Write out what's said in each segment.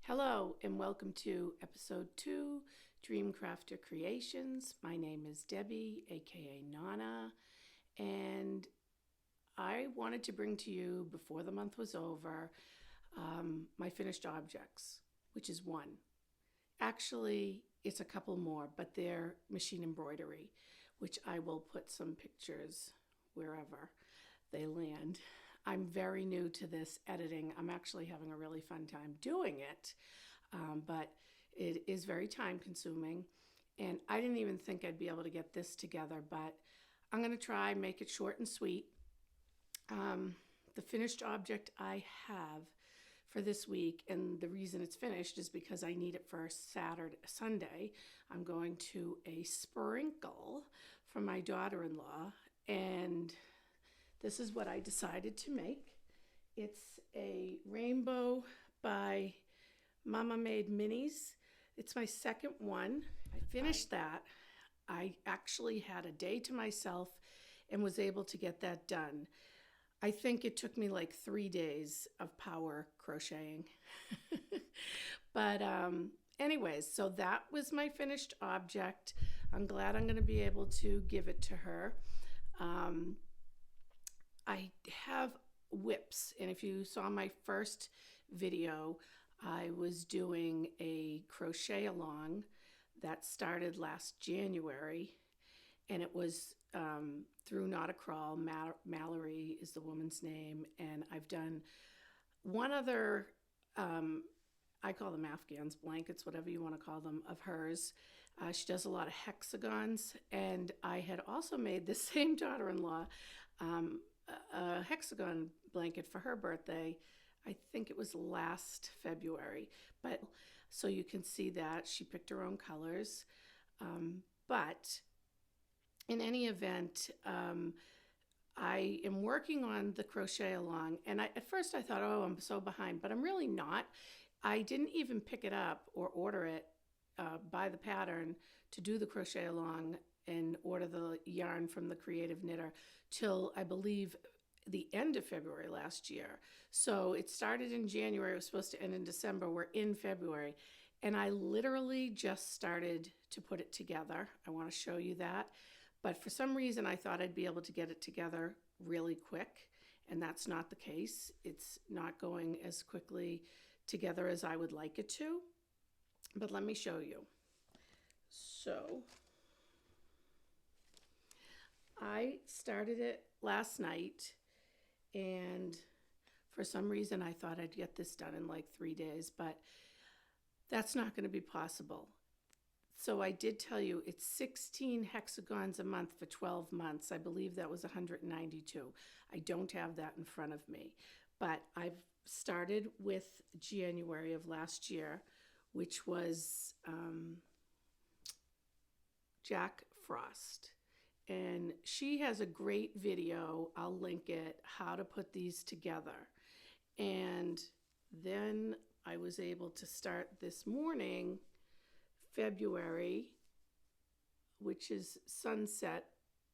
Hello and welcome to episode 2, Dream Crafter Creations. My name is Debbie, aka Nonna, and I wanted to bring to you, before the month was over, my finished objects, which is one. Actually, it's a couple more, but they're machine embroidery, which I will put some pictures wherever they land. I'm very new to this editing. I'm actually having a really fun time doing it, but it is very time consuming. And I didn't even think I'd be able to get this together, but I'm going to try, make it short and sweet. The finished object I have for this week, and the reason it's finished is because I need it for Sunday. I'm going to a sprinkle for my daughter-in-law, and this is what I decided to make. It's a rainbow by Mama Made Minis. It's my second one. I finished that. I actually had a day to myself and was able to get that done. I think it took me like 3 days of power crocheting. But anyways, so that was my finished object. I'm glad I'm going to be able to give it to her. I have whips, and if you saw my first video, I was doing a crochet along that started last January, and it was through Not a Crawl. Mallory is the woman's name, and I've done one other, I call them Afghans, blankets, whatever you want to call them, of hers. She does a lot of hexagons, and I had also made the same daughter-in-law a hexagon blanket for her birthday. I think it was last February, but so you can see that she picked her own colors. But in any event, I am working on the crochet along, and at first I thought, oh, I'm so behind, but I'm really not. I didn't even pick it up or order it, buy the pattern to do the crochet along and order the yarn from the creative knitter till I believe the end of February last year. So it started in January, it was supposed to end in December, we're in February, and I literally just started to put it together. I want to show you that, but for some reason I thought I'd be able to get it together really quick, and that's not the case. It's not going as quickly together as I would like it to, but let me show you. So I started it last night, and for some reason I thought I'd get this done in like 3 days, but that's not going to be possible. So I did tell you it's 16 hexagons a month for 12 months. I believe that was 192. I don't have that in front of me, but I've started with January of last year, which was Jack Frost. And she has a great video, I'll link it, how to put these together. And then I was able to start this morning, February, which is sunset.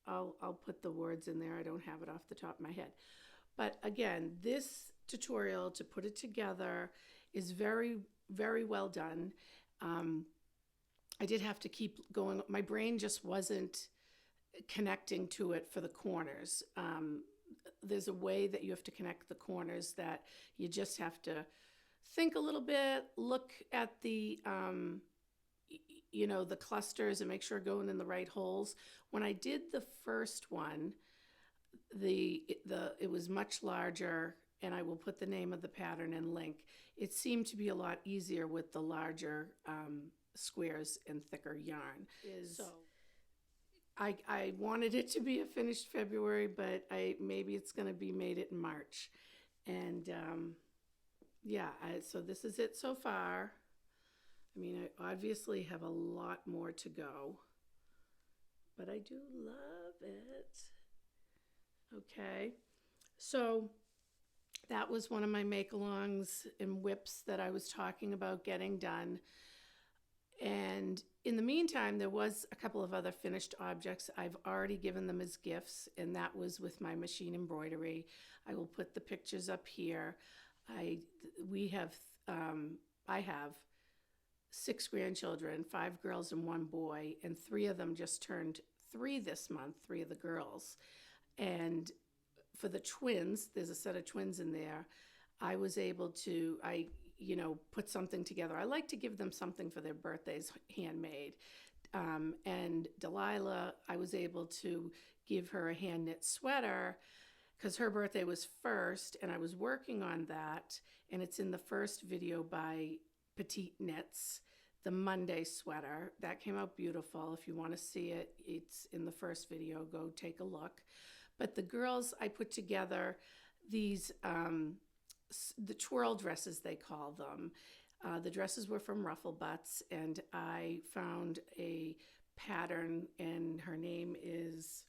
I'll put the words in there. I don't have it off the top of my head. But again, this tutorial to put it together is very, very well done. I did have to keep going. My brain just wasn't connecting to it for the corners. There's a way that you have to connect the corners that you just have to think a little bit, look at the the clusters and make sure going in the right holes. When I did the first one, it was much larger, and I will put the name of the pattern and link. It seemed to be a lot easier with the larger squares and thicker yarn. So I wanted it to be a finished February, but maybe it's going to be made it in March. And yeah, so this is it so far. I mean, I obviously have a lot more to go, but I do love it. Okay, so that was one of my make-alongs and whips that I was talking about getting done. And in the meantime, there was a couple of other finished objects. I've already given them as gifts, and that was with my machine embroidery. I will put the pictures up here. We have I have 6 grandchildren, 5 girls and 1 boy, and 3 of them just turned 3 this month, 3 of the girls. And for the twins, there's a set of twins in there. I was able to, put something together. I like to give them something for their birthdays, handmade. And Delilah, I was able to give her a hand knit sweater because her birthday was first, and I was working on that. And it's in the first video by Petite Knits, the Monday sweater. That came out beautiful. If you want to see it, it's in the first video. Go take a look. But the girls, I put together these, the twirl dresses, they call them. The dresses were from Ruffle Butts, and I found a pattern, and her name is,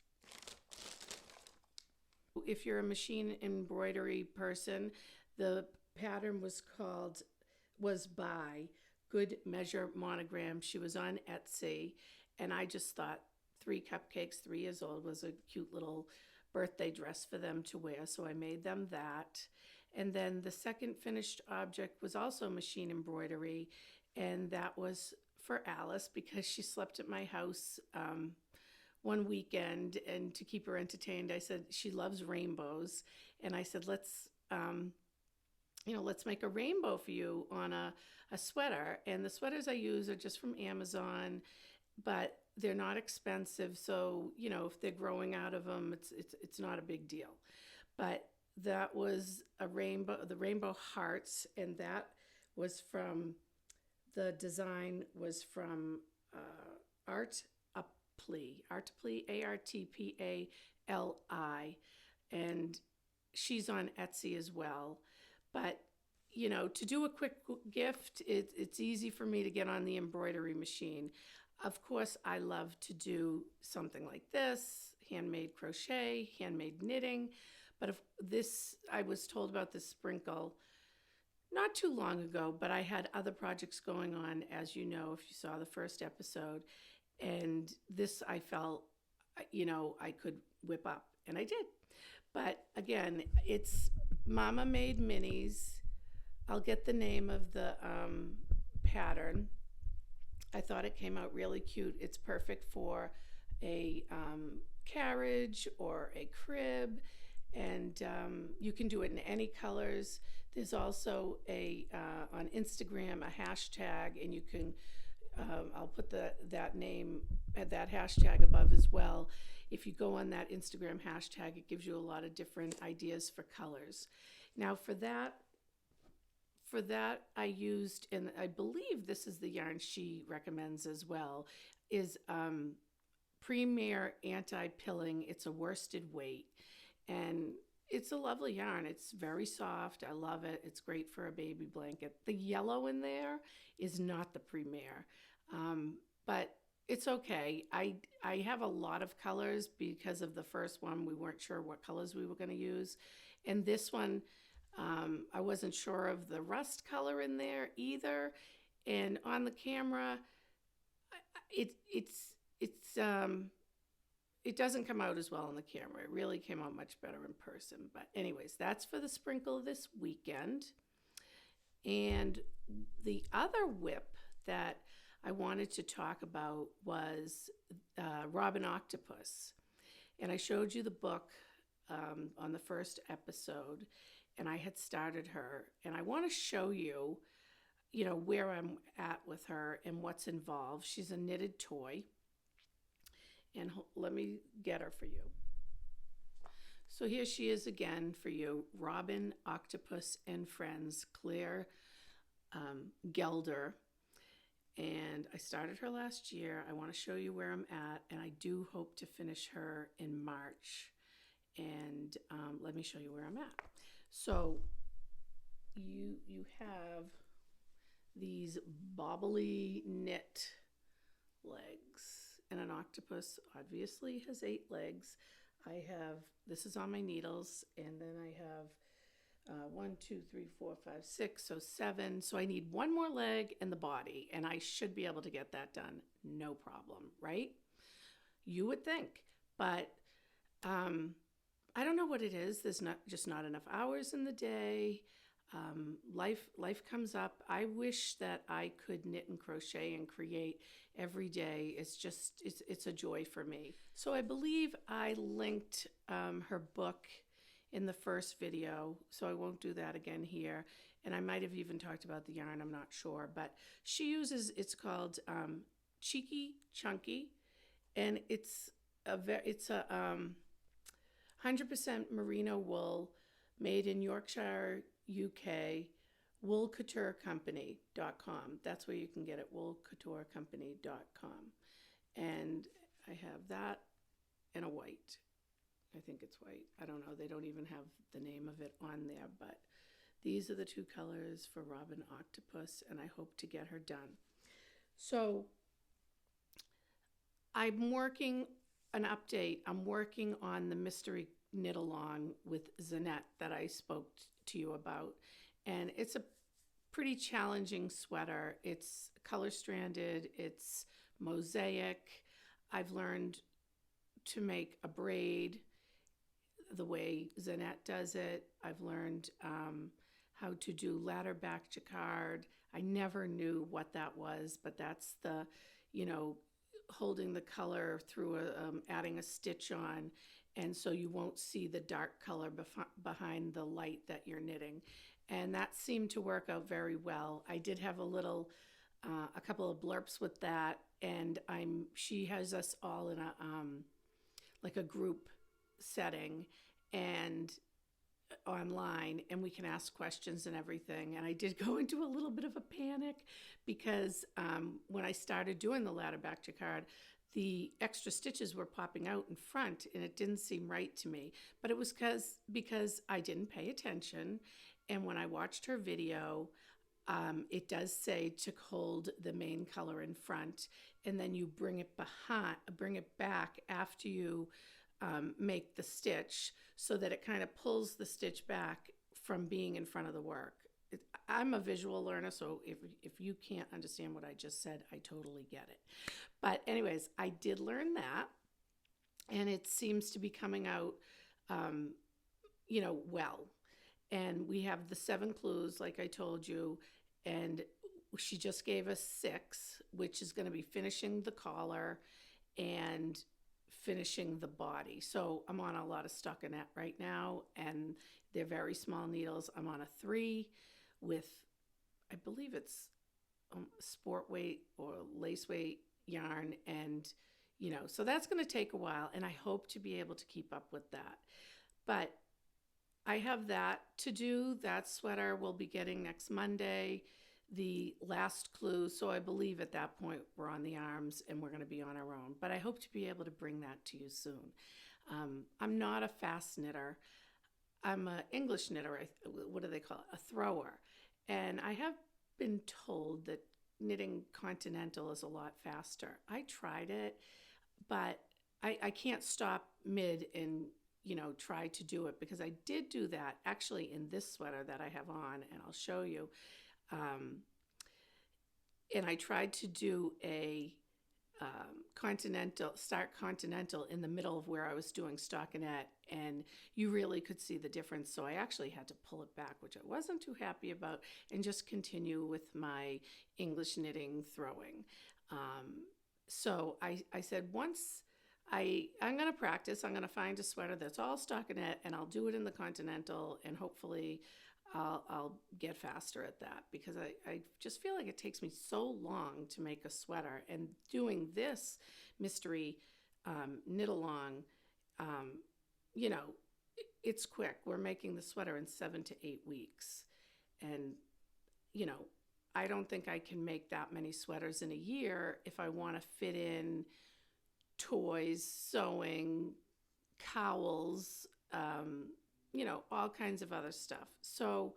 if you're a machine embroidery person, the pattern was by Good Measure Monogram. She was on Etsy, and I just thought 3 cupcakes, 3 years old, was a cute little birthday dress for them to wear, so I made them that. And then the second finished object was also machine embroidery, and that was for Alice because she slept at my house one weekend, and to keep her entertained, I said she loves rainbows, and I said let's make a rainbow for you on a sweater. And the sweaters I use are just from Amazon, but they're not expensive, so if they're growing out of them, it's not a big deal. But that was a rainbow, the rainbow hearts, and that was from, the design was from Artpli, Artpli, and she's on Etsy as well. But to do a quick gift, it's easy for me to get on the embroidery machine. Of course, I love to do something like this, handmade crochet, handmade knitting. But if this, I was told about this sprinkle not too long ago, but I had other projects going on, as you know, if you saw the first episode. And this I felt, I could whip up, and I did. But again, it's Mama Made Minis. I'll get the name of the pattern. I thought it came out really cute. It's perfect for a carriage or a crib. And you can do it in any colors. There's also on Instagram a hashtag, and you can, I'll put that name, that hashtag above as well. If you go on that Instagram hashtag, it gives you a lot of different ideas for colors. Now for that I used, and I believe this is the yarn she recommends as well, is Premier Anti-Pilling. It's a worsted weight. And it's a lovely yarn. It's very soft. I love it. It's great for a baby blanket. The yellow in there is not the Premier, but it's okay. I have a lot of colors because of the first one. We weren't sure what colors we were going to use. And this one, I wasn't sure of the rust color in there either. And on the camera, it doesn't come out as well on the camera. It really came out much better in person. But anyways, that's for the sprinkle this weekend. And the other whip that I wanted to talk about was Robin Octopus. And I showed you the book on the first episode, and I had started her. And I want to show you, where I'm at with her and what's involved. She's a knitted toy. And let me get her for you. So here she is again for you, Robin Octopus and Friends, Claire Gelder. And I started her last year. I want to show you where I'm at, and I do hope to finish her in March. And let me show you where I'm at. So you have these bobbly knit legs. And an octopus obviously has 8 legs. This is on my needles, and then I have 1, 2, 3, 4, 5, 6, so 7. So I need 1 more leg and the body, and I should be able to get that done. No problem, right? You would think, but I don't know what it is. There's not enough hours in the day. Life comes up. I wish that I could knit and crochet and create every day. It's a joy for me. So I believe I linked her book in the first video, so I won't do that again here. And I might have even talked about the yarn, I'm not sure, but she uses, it's called Cheeky Chunky, and it's a 100% merino wool made in Yorkshire, UK, woolcouturecompany.com. That's where you can get it, woolcouturecompany.com. And I have that in a white. I think it's white. I don't know. They don't even have the name of it on there, but these are the two colors for Robin Octopus, and I hope to get her done. So I'm working an update. I'm working on the mystery knit along with Zanette that I spoke to you about, and it's a pretty challenging sweater. It's color stranded, it's mosaic. I've learned to make a braid the way Zanette does it. I've learned how to do ladder back jacquard. I never knew what that was, but that's the, holding the color through adding a stitch on, and so you won't see the dark color behind the light that you're knitting. And that seemed to work out very well. I did have a couple of blurps with that, and she has us all in like a group setting and online, and we can ask questions and everything. And I did go into a little bit of a panic because when I started doing the ladder back jacquard, the extra stitches were popping out in front, and it didn't seem right to me. But it was because I didn't pay attention, and when I watched her video, it does say to hold the main color in front, and then you bring it back after you make the stitch, so that it kind of pulls the stitch back from being in front of the work. I'm a visual learner, so if you can't understand what I just said, I totally get it. But anyways, I did learn that, and it seems to be coming out, well. And we have the 7 clues, like I told you, and she just gave us 6, which is going to be finishing the collar and finishing the body. So I'm on a lot of stockinette right now, and they're very small needles. I'm on a 3 with, I believe it's sport weight or lace weight yarn, and so that's going to take a while, and I hope to be able to keep up with that. But I have that to do. That sweater we'll be getting next Monday, the last clue. So I believe at that point we're on the arms and we're going to be on our own. But I hope to be able to bring that to you soon. I'm not a fast knitter. I'm an English knitter. What do they call it? A thrower. And I have been told that knitting continental is a lot faster. I tried it, but I can't stop mid and try to do it, because I did do that actually in this sweater that I have on, and I'll show you. And I tried to do a continental in the middle of where I was doing stockinette, and you really could see the difference. So I actually had to pull it back, which I wasn't too happy about, and just continue with my English knitting throwing. So I said, once I'm going to practice, I'm going to find a sweater that's all stockinette, and I'll do it in the continental, and hopefully I'll get faster at that, because I just feel like it takes me so long to make a sweater. And doing this mystery knit along, it's quick. We're making the sweater in 7 to 8 weeks. And, I don't think I can make that many sweaters in a year if I want to fit in toys, sewing, cowls, all kinds of other stuff. So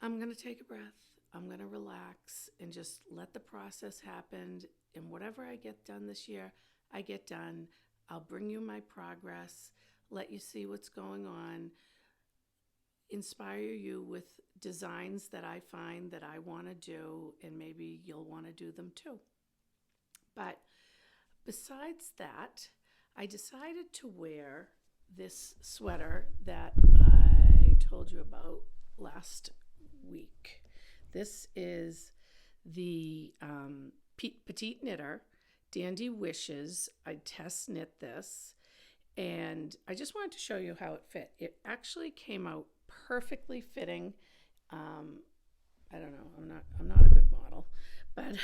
I'm going to take a breath. I'm going to relax and just let the process happen. And whatever I get done this year, I get done. I'll bring you my progress, let you see what's going on, inspire you with designs that I find that I want to do, and maybe you'll want to do them too. But besides that, I decided to wear this sweater that I told you about last week. This is the Petite Knitter Dandy Wishes. I test knit this, and I just wanted to show you how it fit. It actually came out perfectly fitting. I don't know, I'm not a good model, but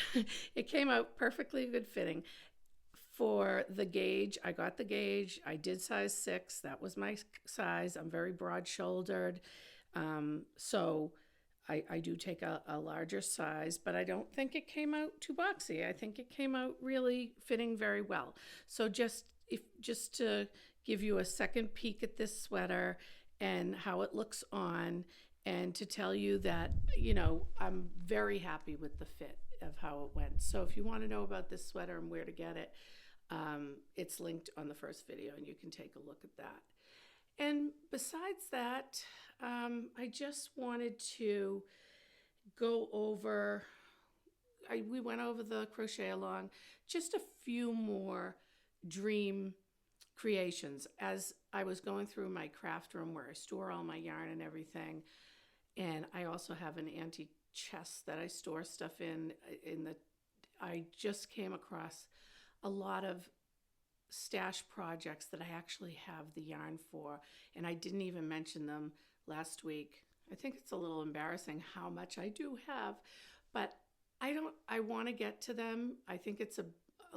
it came out perfectly good fitting. For the gauge, I got the gauge. I did size 6. That was my size. I'm very broad-shouldered, so I do take a larger size, but I don't think it came out too boxy. I think it came out really fitting very well. So just to give you a second peek at this sweater and how it looks on, and to tell you that, you know, I'm very happy with the fit of how it went. So if you want to know about this sweater and where to get it, it's linked on the first video, and you can take a look at that. And besides that, I just wanted to go over, we went over the crochet along, just a few more dream creations as I was going through my craft room where I store all my yarn and everything. And I also have an antique chest that I store stuff in I just came across a lot of stash projects that I actually have the yarn for, and I didn't even mention them last week. I think it's a little embarrassing how much I do have, but I want to get to them. I think it's a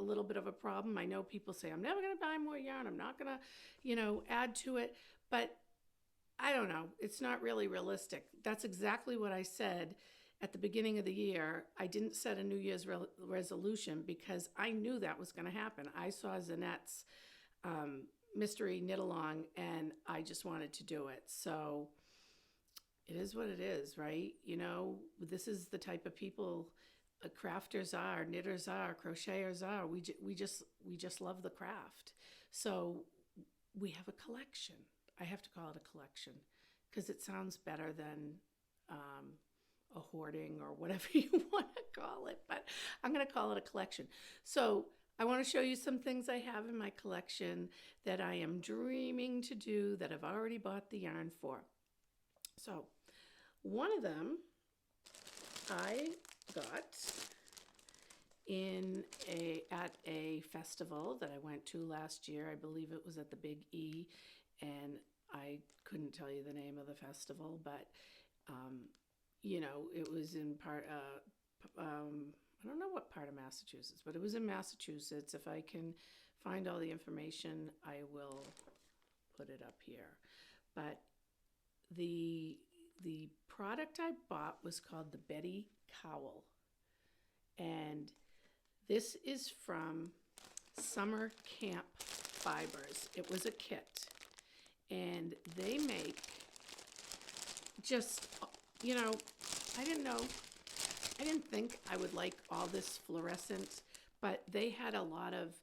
little bit of a problem. I know people say, I'm never going to buy more yarn. I'm not going to, you know, add to it, but I don't know. It's not really realistic. That's exactly what I said at the beginning of the year. I didn't set a New Year's resolution because I knew that was going to happen. I saw Zanette's mystery knit along, and I just wanted to do it. So it is what it is, right? You know, this is the type of people crafters are, knitters are, crocheters are. We just love the craft. So we have a collection. I have to call it a collection because it sounds better than a hoarding or whatever you want to call it, but I'm going to call it a collection. So I want to show you some things I have in my collection that I am dreaming to do that I've already bought the yarn for. So one of them I got at a festival that I went to last year. I believe it was at the Big E, and I couldn't tell you the name of the festival, but you know, it was in part, I don't know what part of Massachusetts, but it was in Massachusetts. If I can find all the information, I will put it up here. But the product I bought was called the Betty Cowl. And this is from Summer Camp Fibers. It was a kit. And they make just, you know, I didn't think I would like all this fluorescent, but they had a lot of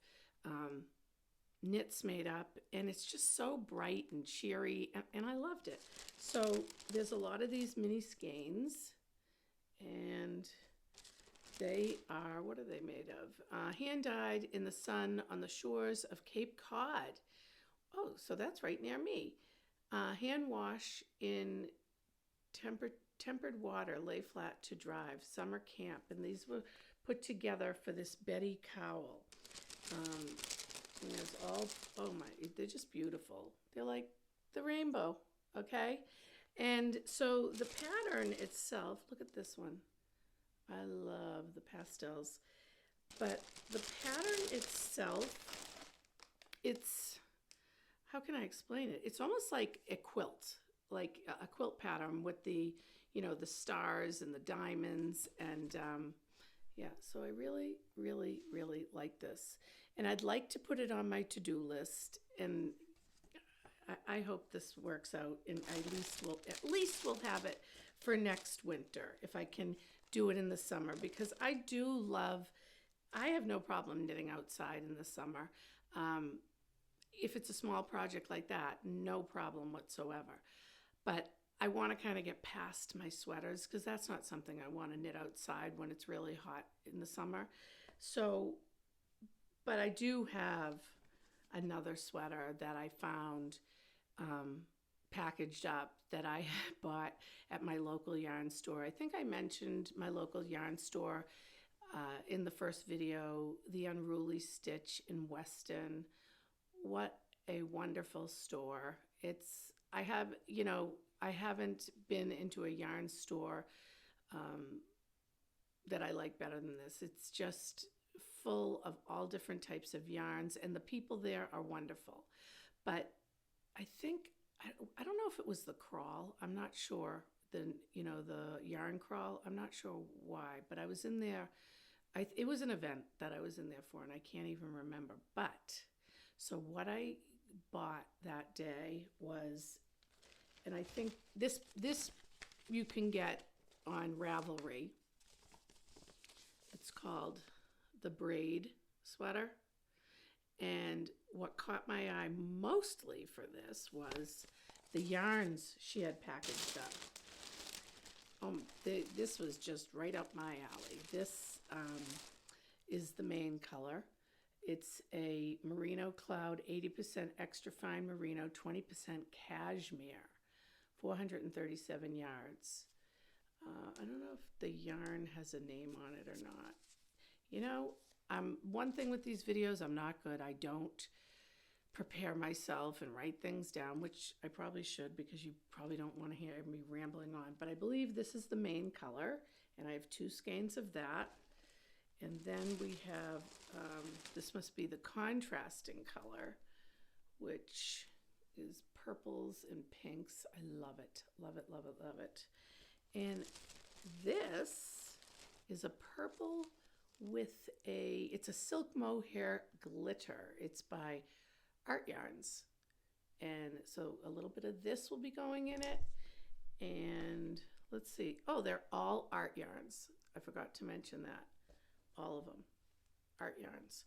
knits made up, and it's just so bright and cheery, and I loved it. So there's a lot of these mini skeins, and they are, what are they made of? Hand-dyed in the sun on the shores of Cape Cod. Oh, so that's right near me. Hand wash in tempered water, lay flat to drive, summer camp. And these were put together for this Betty Cowl. And there's all, oh my, they're just beautiful. They're like the rainbow, okay? And so the pattern itself, look at this one. I love the pastels. But the pattern itself, it's, how can I explain it? It's almost like a quilt pattern with the, you know, the stars and the diamonds. And yeah, so I really, really, really like this. And I'd like to put it on my to-do list, and I hope this works out, and at least we'll have it for next winter if I can do it in the summer, because I have no problem knitting outside in the summer. If it's a small project like that, no problem whatsoever. But I want to kind of get past my sweaters, because that's not something I want to knit outside when it's really hot in the summer. So, but I do have another sweater that I found packaged up that I bought at my local yarn store. I think I mentioned my local yarn store in the first video, the Unruly Stitch in Weston. What a wonderful store. I have, I haven't been into a yarn store that I like better than this. It's just full of all different types of yarns, and the people there are wonderful. But I think, I don't know if it was the crawl. I'm not sure. The yarn crawl. I'm not sure why, but I was in there. It was an event that I was in there for, and I can't even remember. But so what I bought that day was, and I think this you can get on Ravelry. It's called the Braid sweater. And what caught my eye mostly for this was the yarns she had packaged up. This was just right up my alley. This is the main color. It's a Merino Cloud, 80% extra fine merino, 20% cashmere, 437 yards. I don't know if the yarn has a name on it or not. One thing with these videos, I'm not good. I don't prepare myself and write things down, which I probably should, because you probably don't want to hear me rambling on. But I believe this is the main color, and I have 2 skeins of that. And then we have, this must be the contrasting color, which is purples and pinks. I love it, love it, love it, love it. And this is a purple with it's a silk mohair glitter. It's by Art Yarns. And so a little bit of this will be going in it. And let's see. Oh, they're all Art Yarns. I forgot to mention that. All of them. Art Yarns.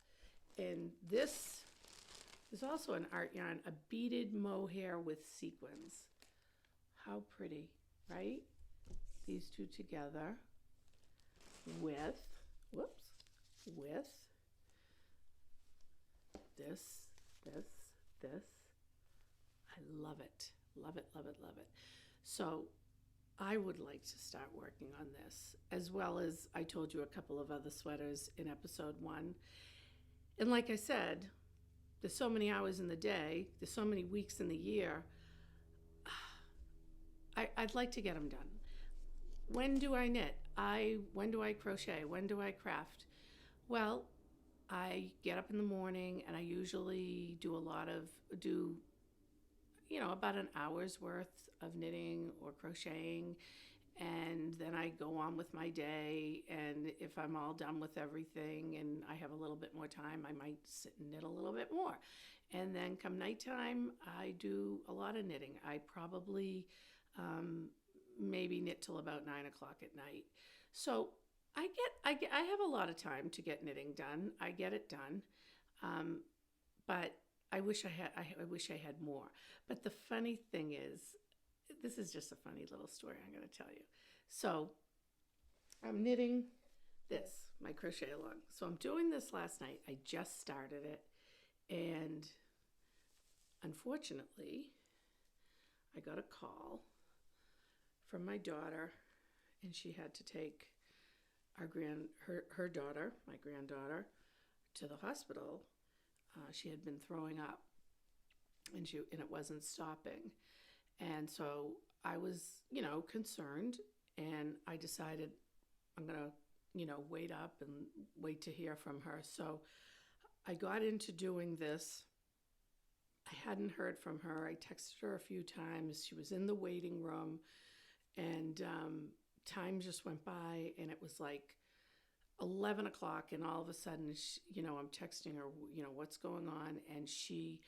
And this is also an Art Yarn, a beaded mohair with sequins. How pretty, right? These two together with this. I love it. Love it, love it, love it. So I would like to start working on this, as well as I told you a couple of other sweaters in episode 1. And like I said, there's so many hours in the day, there's so many weeks in the year. I'd like to get them done. When do I knit? When do I crochet? When do I craft? Well, I get up in the morning and I usually do about an hour's worth of knitting or crocheting, and then I go on with my day. And if I'm all done with everything and I have a little bit more time, I might sit and knit a little bit more. And then come nighttime, I do a lot of knitting. I probably maybe knit till about 9 o'clock at night. So I have a lot of time to get knitting done. I get it done, but I wish I had more. But the funny thing is, this is just a funny little story I'm going to tell you. So I'm knitting this, my crochet along. So I'm doing this last night. I just started it, and unfortunately, I got a call from my daughter, and she had to take her daughter, my granddaughter, to the hospital. She had been throwing up, and it wasn't stopping. And so I was, concerned, and I decided I'm going to, wait up and wait to hear from her. So I got into doing this. I hadn't heard from her. I texted her a few times. She was in the waiting room, and time just went by, and it was like 11 o'clock, and all of a sudden, I'm texting her, what's going on? And she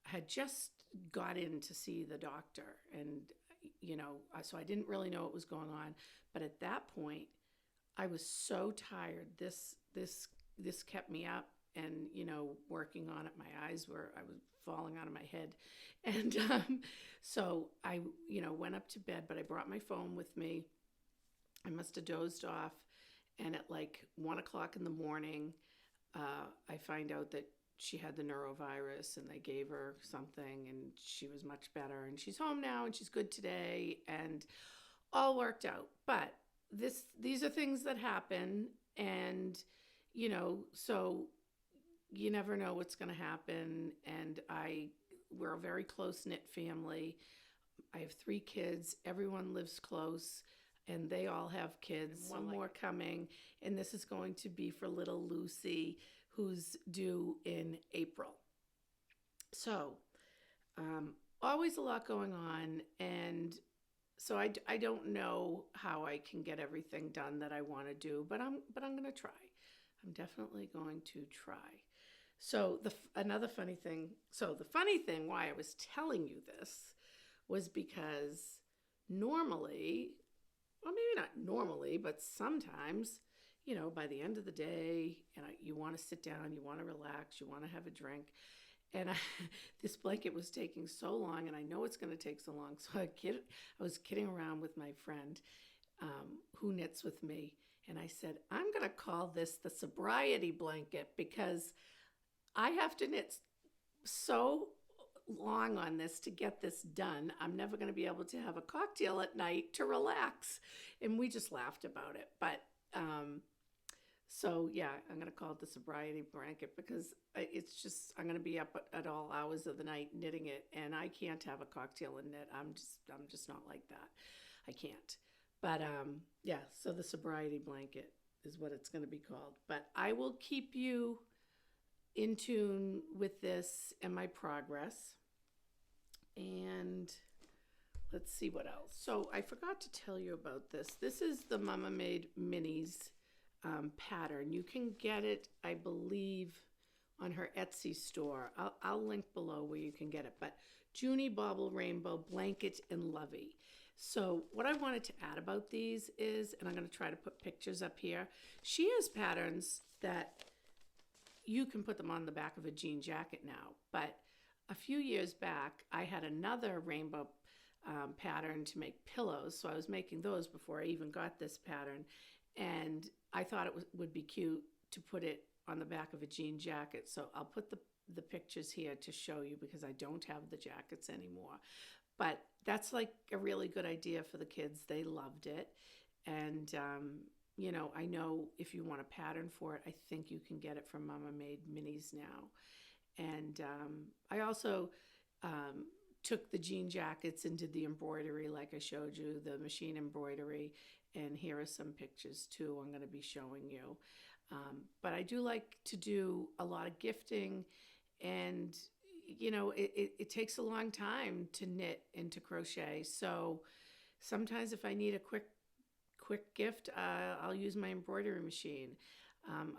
had just got in to see the doctor, and, so I didn't really know what was going on. But at that point, I was so tired. This kept me up, and, working on it, I was falling out of my head. And so I, went up to bed, but I brought my phone with me. I must have dozed off. And at like 1 o'clock in the morning, I find out that she had the neurovirus and they gave her something and she was much better and she's home now and she's good today and all worked out. But these are things that happen, and so you never know what's going to happen. And we're a very close-knit family. I have 3 kids. Everyone lives close, and they all have kids. One more coming, and this is going to be for little Lucy, who's due in April. So, always a lot going on, and so I don't know how I can get everything done that I want to do, but I'm going to try. I'm definitely going to try. So another funny thing. So the funny thing why I was telling you this was because normally, well, maybe not normally, but sometimes, by the end of the day, you want to sit down, you want to relax, you want to have a drink. And this blanket was taking so long, and I know it's going to take so long. So I was kidding around with my friend who knits with me. And I said, I'm going to call this the sobriety blanket because I have to knit so long on this to get this done. I'm never going to be able to have a cocktail at night to relax. And we just laughed about it. But so yeah, I'm going to call it the sobriety blanket because it's just, I'm going to be up at all hours of the night knitting it, and I can't have a cocktail and knit. I'm just not like that. I can't. But yeah, so the sobriety blanket is what it's going to be called. But I will keep you in tune with this and my progress. And let's see what else. So I forgot to tell you about this. This is the Mama Made Minis pattern. You can get it, I believe, on her Etsy store. I'll link below where you can get it. But Junie Bauble Rainbow Blanket and Lovey. So what I wanted to add about these is, and I'm going to try to put pictures up here, she has patterns that you can put them on the back of a jean jacket now. But a few years back, I had another rainbow pattern to make pillows. So I was making those before I even got this pattern. And I thought it would be cute to put it on the back of a jean jacket. So I'll put the pictures here to show you because I don't have the jackets anymore. But that's like a really good idea for the kids. They loved it. And, I know if you want a pattern for it, I think you can get it from Mama Made Minis now. And I also took the jean jackets and did the embroidery like I showed you, the machine embroidery. And here are some pictures too I'm going to be showing you. But I do like to do a lot of gifting, and it takes a long time to knit and to crochet. So sometimes if I need a quick gift, I'll use my embroidery machine.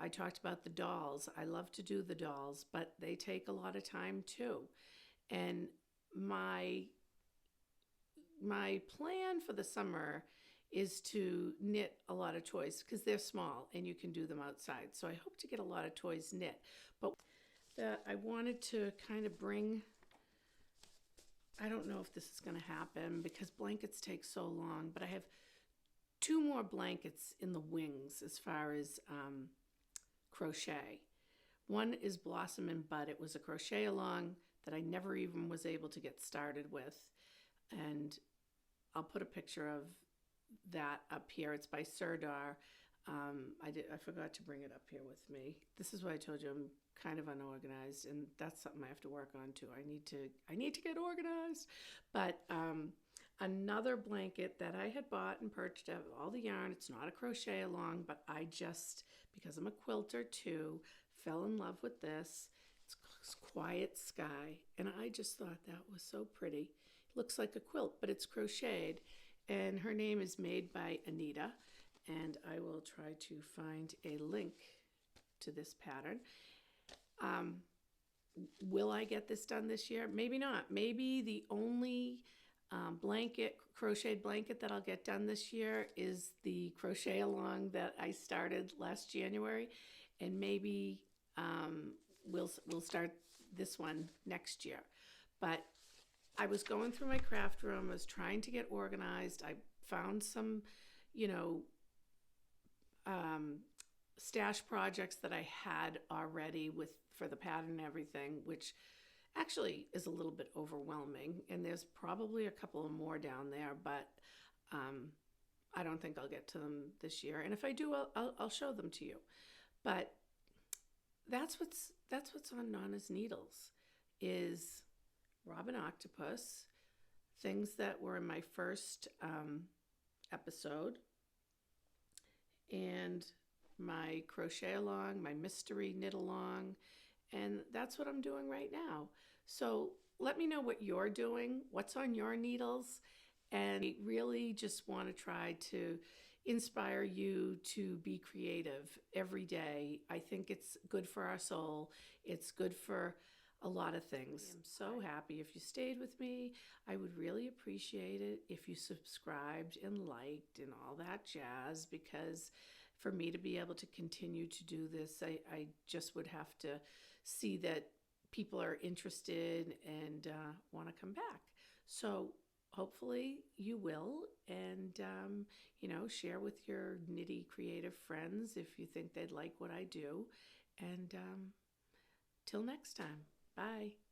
I talked about the dolls. I love to do the dolls, but they take a lot of time too. And my plan for the summer is to knit a lot of toys because they're small and you can do them outside. So I hope to get a lot of toys knit. But that I wanted to kind of bring, I don't know if this is going to happen because blankets take so long, but I have 2 more blankets in the wings as far as crochet. One is Blossom and Bud. It was a crochet along that I never even was able to get started with. And I'll put a picture of that up here. It's by Serdar. I forgot to bring it up here with me. This is why I told you I'm kind of unorganized, and that's something I have to work on too. I need to get organized. But another blanket that I had bought and purchased out of all the yarn. It's not a crochet along, but I just, because I'm a quilter too, fell in love with this. It's Quiet Sky, and I just thought that was so pretty. It looks like a quilt, but it's crocheted, and her name is Made by Anita, and I will try to find a link to this pattern. Will I get this done this year? Maybe not. Maybe the only crocheted blanket that I'll get done this year is the crochet along that I started last January, and maybe we'll start this one next year. But I was going through my craft room. I was trying to get organized. I found some, stash projects that I had already for the pattern and everything, which actually is a little bit overwhelming. And there's probably a couple of more down there, but I don't think I'll get to them this year. And if I do, I'll show them to you. But that's what's on Nonna's needles, is Robin Octopus, things that were in my first episode, and my crochet along, my mystery knit along, and that's what I'm doing right now. So let me know what you're doing, what's on your needles, and I really just want to try to inspire you to be creative every day. I think it's good for our soul. It's good for a lot of things. I'm so happy if you stayed with me. I would really appreciate it if you subscribed and liked and all that jazz, because for me to be able to continue to do this, I just would have to see that people are interested and want to come back. So hopefully you will, and share with your knitty creative friends if you think they'd like what I do. And till next time, bye.